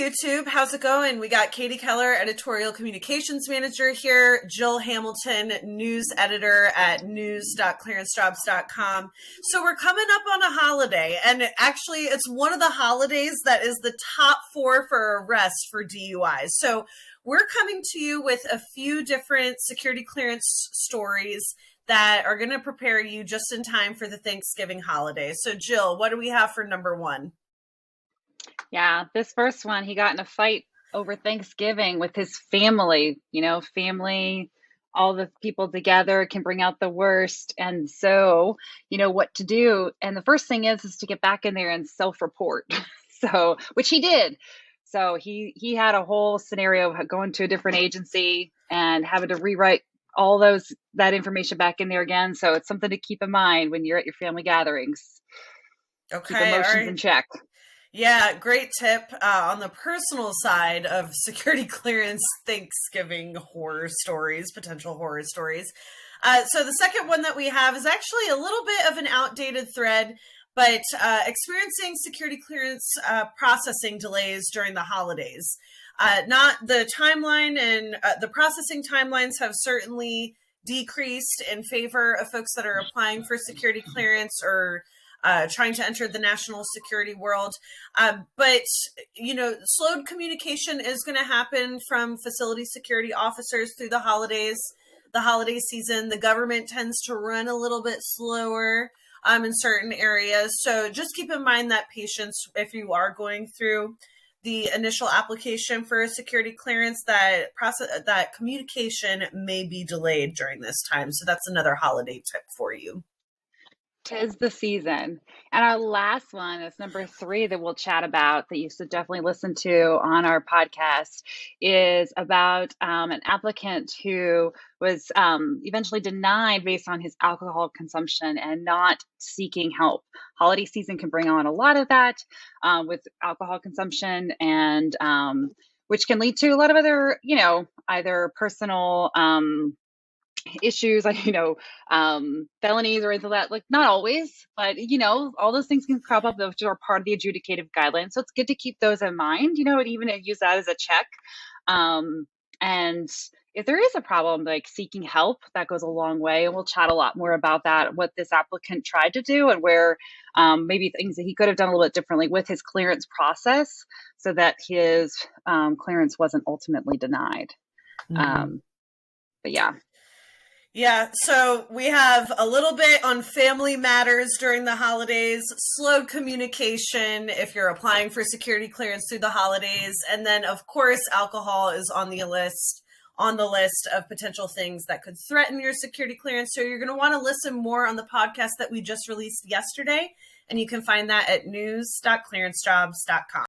YouTube. How's it going? We got Katie Keller, Editorial Communications Manager here, Jill Hamilton, News Editor at news.clearancejobs.com. So we're coming up on a holiday, and actually it's one of the holidays that is the top 4 for arrests for DUIs. So we're coming to you with a few different security clearance stories that are going to prepare you just in time for the Thanksgiving holiday. So Jill, what do we have for number 1? Yeah, this first one, he got in a fight over Thanksgiving with his family. Family, all the people together can bring out the worst. And so, what to do. And the first thing is to get back in there and self-report. So, which he did. So he had a whole scenario of going to a different agency and having to rewrite all that information back in there again. So it's something to keep in mind when you're at your family gatherings. Okay. Keep emotions in check. Yeah, great tip on the personal side of security clearance Thanksgiving potential horror stories. So the second one that we have is actually a little bit of an outdated thread, but experiencing security clearance processing delays during the holidays. Not the timeline and the processing timelines have certainly decreased in favor of folks that are applying for security clearance or trying to enter the national security world. But, slowed communication is going to happen from facility security officers through the holidays, the holiday season. The government tends to run a little bit slower in certain areas. So just keep in mind that patience, if you are going through the initial application for a security clearance, that communication may be delayed during this time. So that's another holiday tip for you. 'Tis the season. And our last one is number 3 that we'll chat about that you should definitely listen to on our podcast is about an applicant who was eventually denied based on his alcohol consumption and not seeking help. Holiday season can bring on a lot of that with alcohol consumption and which can lead to a lot of other, either personal issues like felonies or anything like that, like not always, but all those things can crop up which are part of the adjudicative guidelines, so it's good to keep those in mind, and even use that as a check, and if there is a problem, like seeking help, that goes a long way, and we'll chat a lot more about that, what this applicant tried to do and where maybe things that he could have done a little bit differently with his clearance process so that his clearance wasn't ultimately denied. But yeah, so we have a little bit on family matters during the holidays, slowed communication if you're applying for security clearance through the holidays, and then of course alcohol is on the list of potential things that could threaten your security clearance. So you're going to want to listen more on the podcast that we just released yesterday, and you can find that at news.clearancejobs.com.